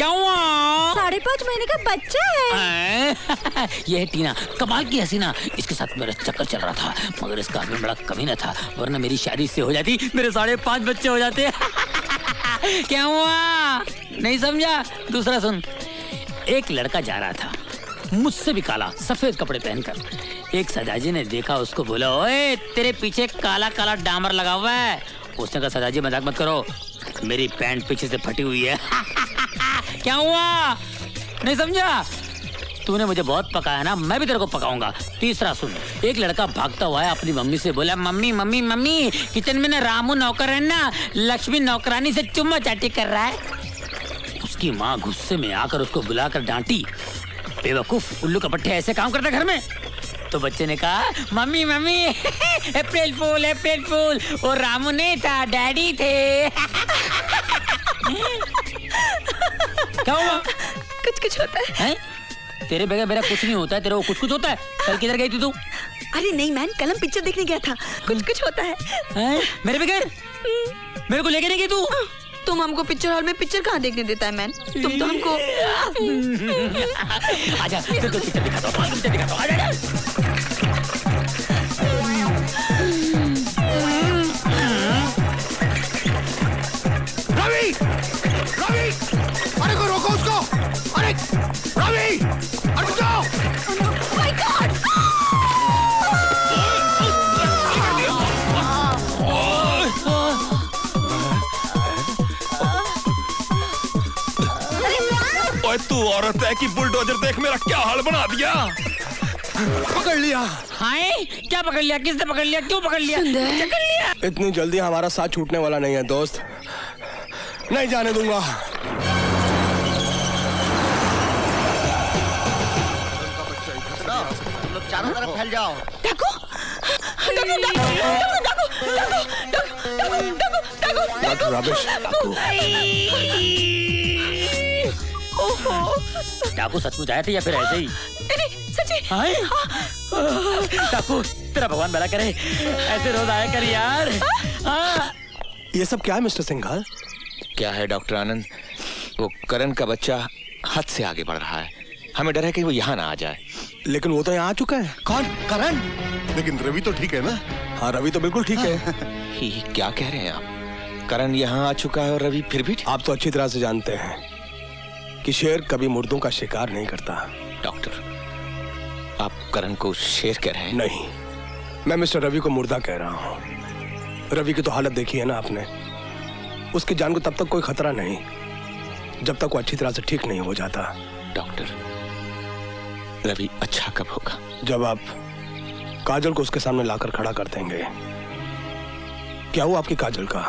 क्या हुआ? 5.5 महीने का बच्चा है। ये है टीना, कमाल की हसीना। इसके साथ मेरा चक्कर चल रहा था, मगर इसका आदमी बड़ा कमीना था, वरना मेरी शादी से हो जाती, मेरे 5.5 बच्चे हो जाते। क्या हुआ? नहीं समझा? दूसरा सुन। एक लड़का जा रहा था, मुझसे भी काला, सफेद कपड़े पहनकर। एक सजाजी ने देखा उसको, बोला, ओए तेरे पीछे काला काला डामर लगा हुआ है। उसने कहा, सजाजी मजाक मत करो, मेरी पैंट पीछे से फटी हुई है। क्या हुआ? नहीं समझा? तूने मुझे बहुत पकाया ना, मैं भी तेरे को पकाऊंगा। तीसरा सुन। एक लड़का भागता हुआ है, अपनी मम्मी से बोला, मम्मी मम्मी मम्मी, किचन में ना रामू नौकर है ना, लक्ष्मी नौकरानी से चुम्मा चाटी कर रहा है। उसकी माँ गुस्से में आकर उसको बुलाकर डांटी, बेवकूफ, उल्लू कपट्टे, ऐसे काम करता घर में? तो बच्चे ने कहा, मम्मी मम्मी, अप्रैल फूल अप्रैल फूल, वो रामू नहीं था, डैडी थे। क्या हुआ? कुछ कुछ होता है? तेरे बगैर मेरा कुछ नहीं होता है, तेरे को कुछ कुछ होता है। कल किधर गई थी तू? अरे नहीं मैन, कल हम पिक्चर देखने गया था। कुछ कुछ होता है। मेरे बगैर? मेरे को लेके नहीं गई तू? तुम हमको पिक्चर हॉल में पिक्चर कहाँ देखने देता है मैन? तुम तो हमको आजा, तेरे को पिक्चर दिखाता हूँ, पिक्चर दिखाता हूँ, आजा। रवि! रवि! अरे को रोको उसको! अरे! रवि! अरे रुक जाओ! Oh my God! ओए तू औरत है कि बुलडोजर देख मेरा क्या हाल बना दिया। पकड़ लिया। हाय, क्या पकड़ लिया? किसने पकड़ लिया? क्यों पकड़ लिया? पकड़ लिया? इतनी जल्दी हमारा साथ छूटने वाला नहीं है दोस्त, नहीं जाने दूंगा। तुम लोग चारों तरफ फैल जाओ। डाकू! डाकू! डाकू! डाकू! डाकू सचमुच आया था या फिर ऐसे ही? सच्ची? डाकू, तेरा भगवान भला करे, ऐसे रोज आया कर यार। ये सब क्या है मिस्टर सिंघाल? क्या है डॉक्टर आनंद, वो करण का बच्चा हद से आगे बढ़ रहा है, हमें डर है कि वो यहाँ ना आ जाए। लेकिन वो तो यहाँ आ चुका है। कौन? करण? लेकिन रवि तो ठीक है ना? हाँ, रवि तो बिल्कुल ठीक है। ये क्या कह रहे हैं आप? करण यहाँ आ चुका है और रवि फिर भी? आप तो अच्छी तरह से जानते हैं कि शेर कभी मुर्दों का शिकार नहीं करता। डॉक्टर, आप करण को शेर कह रहे हैं? नहीं, मैं मिस्टर रवि को मुर्दा कह रहा हूँ। रवि की तो हालत देखी है ना आपने। उसकी जान को तब तक कोई खतरा नहीं जब तक वो अच्छी तरह से ठीक नहीं हो जाता। डॉक्टर, रवि अच्छा कब होगा? जब आप काजल को उसके सामने लाकर खड़ा कर देंगे। क्या हुआ आपकी काजल का?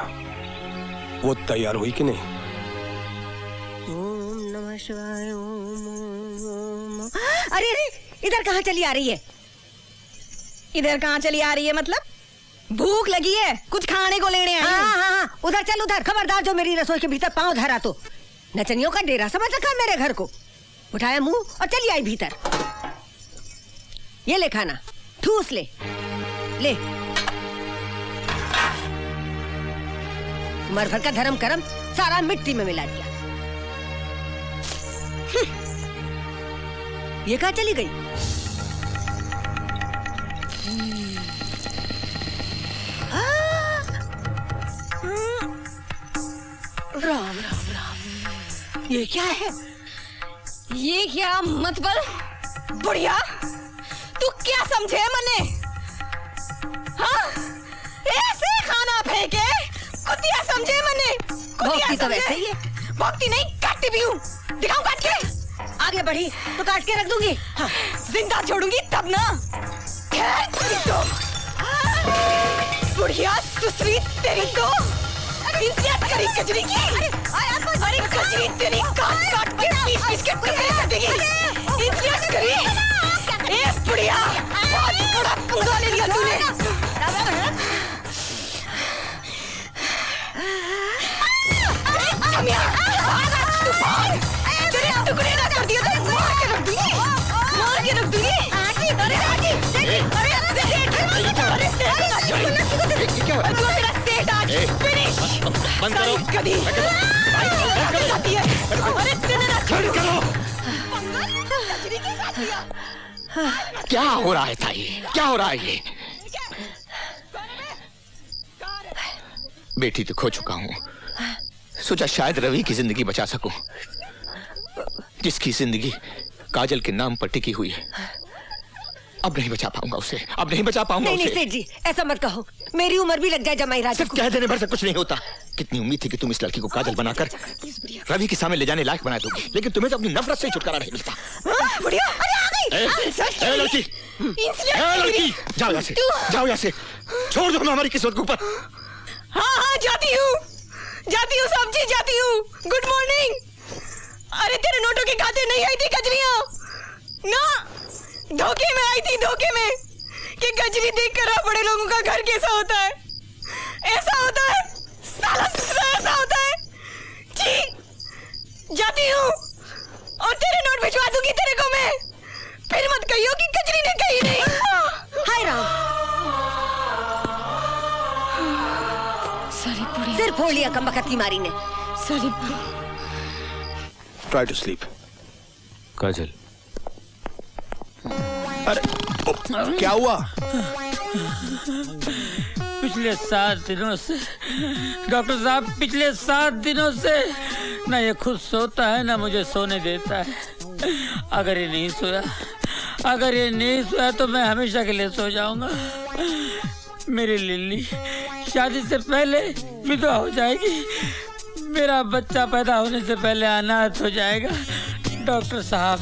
वो तैयार हुई कि नहीं? ओम नमः शिवाय। ओम। अरे अरे, इधर कहाँ चली आ रही है? इधर कहाँ चली आ रही है मतलब? भूख लगी है, कुछ खाने को लेने आई। हाँ, उधर चल, उधर। खबरदार जो मेरी रसोई के भीतर पांव धरा तो नचनियों का डेरा समझ रखा मेरे घर को। उठाया मुंह और चली आई भीतर। ये ले खाना, ठूस ले, ले। मर भर का धर्म करम सारा मिट्टी में मिला दिया। ये कहाँ चली गई? राम राम राम, ये क्या है? ये क्या मतलब? बुढ़िया, तू क्या समझे मने? हाँ, ऐसे खाना फेंके कुतिया समझे मने? भक्ति तो वैसे ही है। भक्ति नहीं, काटती भी हूँ। दिखाऊं काट के? आगे बढ़ी तो काट के रख दूंगी। हाँ, जिंदा छोड़ूंगी तब ना। तो बुढ़िया सुसरी तेरी को इंसियत करी कजरी की। अरे कजरी तेरी काट काट के पीस पीस के टुकड़े कर देगी। इंसियत करी। ए बुढ़िया, बहुत बड़ा पंगा ले लिया तूने। तेरे टुकड़े ना कर दिए तो मार के रख दूंगी। मार के रख दूंगी। अरे तू मेरा सेठ आज फिनिश। बंद करो। कभी अरे तेरे क्या हो रहा है ताई, क्या हो रहा है ये? बेटी तो खो चुका हूं, सोचा शायद रवि की जिंदगी बचा सकूं, जिसकी जिंदगी काजल के नाम पर टिकी हुई है। अब नहीं बचा पाऊंगा उसे, अब नहीं बचा पाऊंगा नहीं उसे। नहीं सेठ जी, ऐसा मत कहो, मेरी उम्र भी लग जाए जमाई राजा सिर्फ को। कह देने भर से कुछ नहीं होता। कितनी उम्मीद थी कि तुम इस लड़की को काजल बनाकर रवि के सामने ले जाने लायक बना दोगी, लेकिन तुम्हें तो अपनी नफरत से छुटकारा नहीं मिलता। बुढ़िया, अरे आ गई। ए लड़की, जाओ यहाँ से, जाओ यहाँ से, छोड़ दो हमारी किस्मत के ऊपर। हाँ जाती हूँ सब्जी जाती हूँ। Good morning. अरे तेरे नोटों के खाते नहीं आई थी कजलियाँ ना, धोखे में आई थी, धोखे में कि कजली देख कर बड़े लोगों का घर कैसा होता है, ऐसा होता है साला ससुरा, ऐसा होता है। जी जाती हूँ और तेरे नोट भिजवा दूंगी तेरे को मैं, फिर मत कहियो कि कजली ने कही नहीं। हाय राम, सारी बुढ़िया, सिर फोड़ लिया कमबख्त की मारी ने। सारी ट्राई टू स्लीप। काजल, अरे क्या हुआ? पिछले 7 दिनों से डॉक्टर साहब, पिछले 7 दिनों से ना ये खुद सोता है ना मुझे सोने देता है। अगर ये नहीं सोया तो मैं हमेशा के लिए सो जाऊंगा। मेरी लिल्ली शादी से पहले विधवा हो जाएगी, मेरा बच्चा पैदा होने से पहले अनाथ हो जाएगा। डॉक्टर साहब,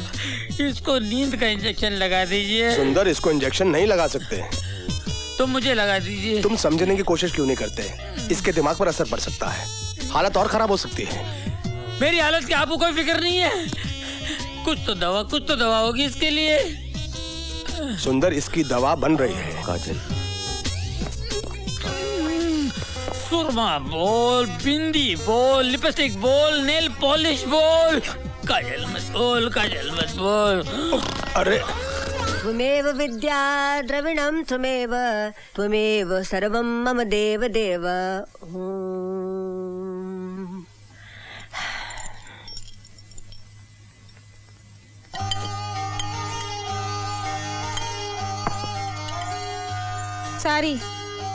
इसको नींद का इंजेक्शन लगा दीजिए। सुंदर, इसको इंजेक्शन नहीं लगा सकते। तो मुझे लगा दीजिए। तुम समझने की कोशिश क्यों नहीं करते? इसके दिमाग पर असर पड़ सकता है, हालत और खराब हो सकती है। मेरी हालत की आपको कोई फिक्र नहीं है? कुछ तो दवा होगी इसके लिए। सुंदर, इसकी दवा बन रही है। काजल, सुरमा बोल, बिंदी बोल, लिपस्टिक बोल, नेल पॉलिश बोल। काजल मत बोल। अरे त्वमेव विद्या द्रविणं त्वमेव सर्वं मम देव देव। सारी,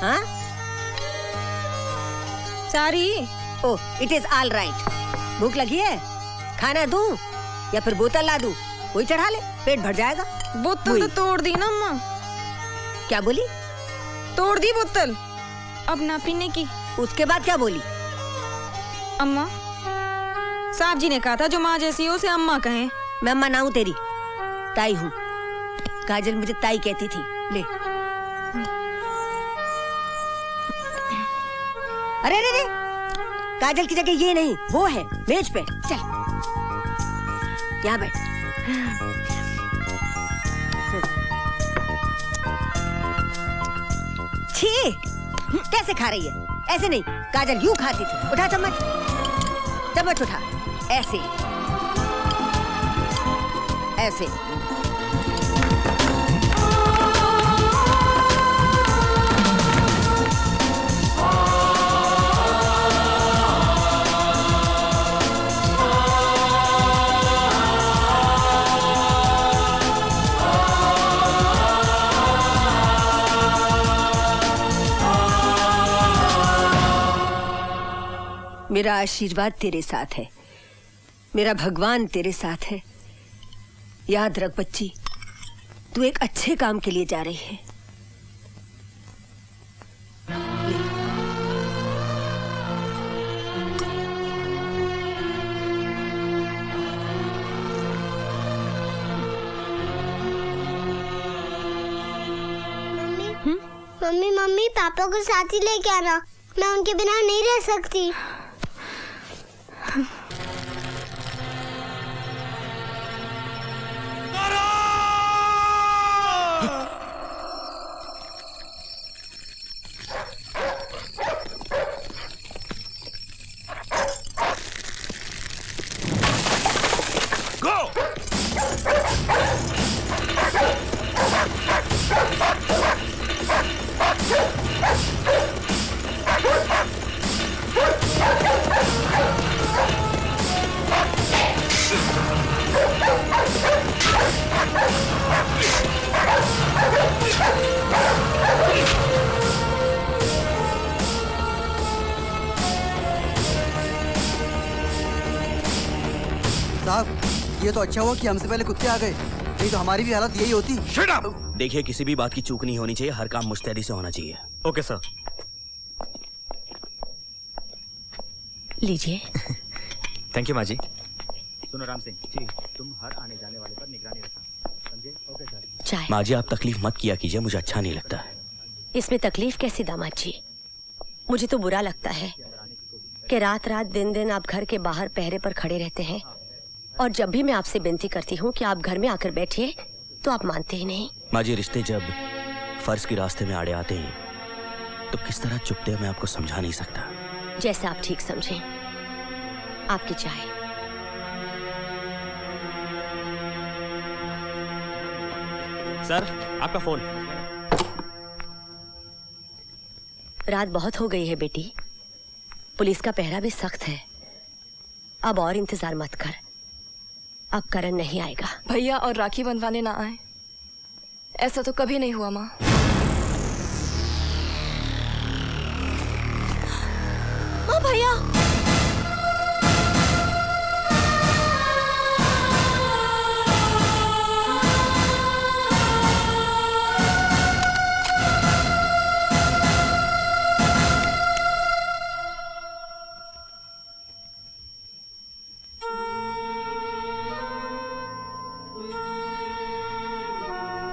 हाँ, सारी। ओह, इट इज ऑल राइट। भूख लगी है, खाना दूं या फिर बोतल ला दूं? कोई चढ़ा ले, पेट भर जाएगा। बोतल तो तोड़ दी ना अम्मा। क्या बोली? तोड़ दी बोतल, अब ना पीने की। उसके बाद क्या बोली? अम्मा, साहब जी ने कहा था जो माँ जैसी हो उसे अम्मा कहें। मैं अम्मा ना हूं तेरी, ताई हूँ। काजल मुझे ताई कहती थी। ले। अरे रे रे, काजल की जगह ये नहीं, वो है मेज पे। चल यहाँ बैठ। छी, कैसे खा रही है? ऐसे नहीं, काजल यूं खाती थी। उठा चम्मच, चम्मच उठा, ऐसे ऐसे। मेरा आशीर्वाद तेरे साथ है, मेरा भगवान तेरे साथ है। याद रख बच्ची, तू एक अच्छे काम के लिए जा रही है। मम्मी मम्मी पापा को साथ ही लेके आना, मैं उनके बिना नहीं रह सकती। Go! साहब, ये तो अच्छा हुआ कि हमसे पहले कुत्ते आ गए, नहीं तो हमारी भी हालत यही होती। देखिए, किसी भी बात की चूक नहीं होनी चाहिए, हर काम मुस्तैदी से होना चाहिए। Okay sir. लीजिए। थैंक यू माँ जी। सुनो राम सिंह जी, तुम हर आने जाने वाले पर निगरानी रखना, समझे? Okay sir. चाय। माँ जी, आप तकलीफ मत किया कीजिए, मुझे अच्छा नहीं लगता। इसमें तकलीफ कैसी दामाद जी? मुझे तो बुरा लगता है कि रात रात दिन दिन आप घर के बाहर पहरे पर खड़े रहते हैं, और जब भी मैं आपसे विनती करती हूँ कि आप घर में आकर बैठिए तो आप मानते ही नहीं। माँ जी, रिश्ते जब फर्ज के रास्ते में आड़े आते हैं तो किस तरह चुपते हैं मैं आपको समझा नहीं सकता। जैसा आप ठीक समझें। आपकी चाय। सर, आपका फोन। रात बहुत हो गई है बेटी, पुलिस का पहरा भी सख्त है। अब और इंतजार मत कर, अब करण नहीं आएगा। भैया और राखी बंधवाने ना आए, ऐसा तो कभी नहीं हुआ माँ। माँ, भैया।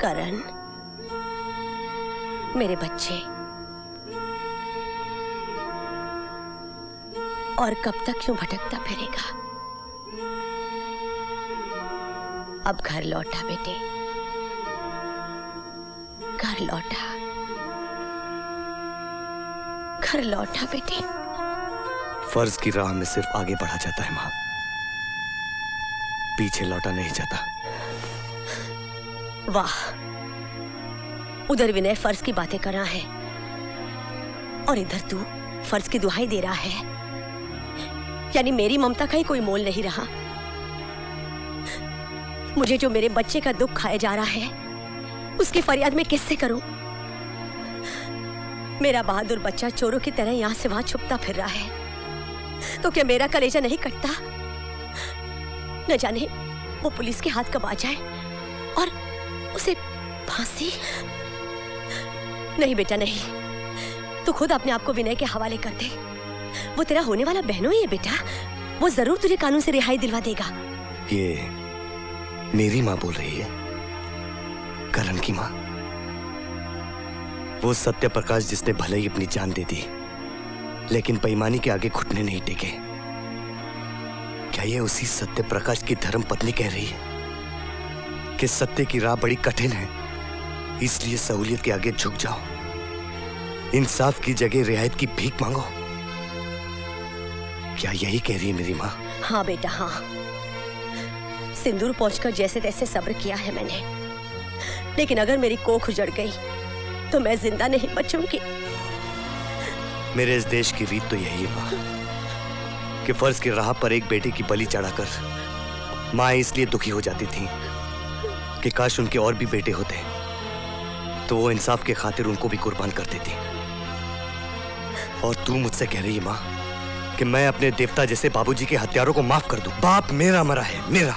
करण, मेरे बच्चे, और कब तक क्यों भटकता फिरेगा? अब घर लौटा बेटे, घर लौटा, घर लौटा बेटे। फर्ज की राह में सिर्फ आगे बढ़ा जाता है माँ, पीछे लौटा नहीं जाता। वाह, उधर विनय फर्ज की बातें कर रहा है और इधर तू फर्ज की दुहाई दे रहा है। यानी मेरी ममता का ही कोई मोल नहीं रहा। मुझे जो मेरे बच्चे का दुख खाया जा रहा है, उसकी फरियाद मैं किससे करूं? मेरा बहादुर बच्चा चोरों की तरह यहां से वहां छुपता फिर रहा है, तो क्या मेरा कलेजा नहीं कटता? न जाने वो पुलिस के हाथ कब आ जाए और उसे फांसी। नहीं बेटा, नहीं, तू खुद अपने आप को विनय के हवाले कर दे। वो तेरा होने वाला बहनों ही है बेटा, वो जरूर तुझे कानून से रिहाई दिलवा देगा। ये मेरी माँ बोल रही है, करण की माँ। वो सत्य प्रकाश जिसने भले ही अपनी जान दे दी, लेकिन बेईमानी के आगे घुटने नहीं टेके। क्या ये उसी सत्य प्रकाश की धर्म पत्नी कह रही है कि सत्य की राह बड़ी कठिन है, इसलिए सहूलियत के आगे झुक जाओ, इंसाफ की जगह रियायत की भीख मांगो? क्या यही कह रही है मेरी माँ? हाँ बेटा, हाँ। सिंदूर पहुंचकर जैसे तैसे सब्र किया है मैंने, लेकिन अगर मेरी कोख उजड़ गई तो मैं जिंदा नहीं बचूंगी। मेरे इस देश की रीत तो यही है माँ कि फर्ज की राह पर एक बेटे की बलि चढ़ाकर माँ इसलिए दुखी हो जाती थी कि काश उनके और भी बेटे होते तो वो इंसाफ के खातिर उनको भी कुर्बान कर देती। और तू मुझसे कह रही है माँ कि मैं अपने देवता जैसे बाबूजी के हत्यारों को माफ कर दूं? बाप मेरा मरा है, मेरा।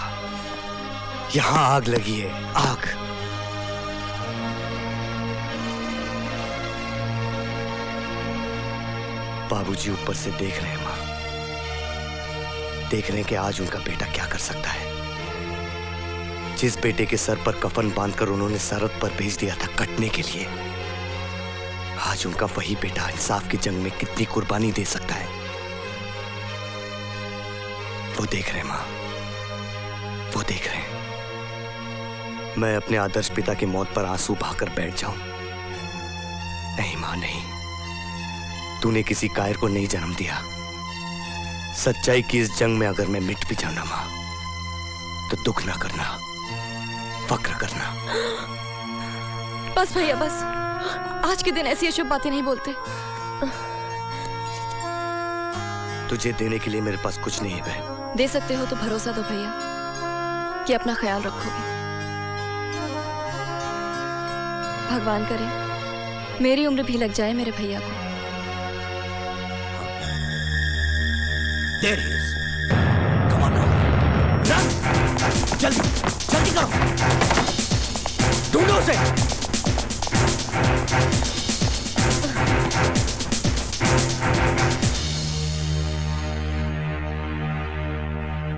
यहां आग लगी है, आग। बाबूजी ऊपर से देख रहे हैं माँ, देख रहे हैं कि आज उनका बेटा क्या कर सकता है। जिस बेटे के सर पर कफन बांधकर उन्होंने सरहद पर भेज दिया था कटने के लिए, आज उनका वही बेटा इंसाफ की जंग में कितनी कुर्बानी दे सकता है। वो देख रहे हैं माँ, वो देख रहे हैं। मैं अपने आदर्श पिता की मौत पर आंसू बहाकर बैठ जाऊं? नहीं माँ, नहीं। तूने किसी कायर को नहीं जन्म दिया। सच्चाई की इस जंग में अगर मैं मिट भी जाना माँ, तो दुख ना करना, फक्र करना। बस भैया, बस। आज के दिन ऐसी अशुभ बातें नहीं बोलते। तुझे देने के लिए मेरे पास कुछ नहीं है बहन। दे सकते हो तो भरोसा दो भैया कि अपना ख्याल रखोगे। भगवान करे मेरी उम्र भी लग जाए मेरे भैया को। There he is. Come on now. Run! जल्दी जल्दी करो, ढूंढो उसे।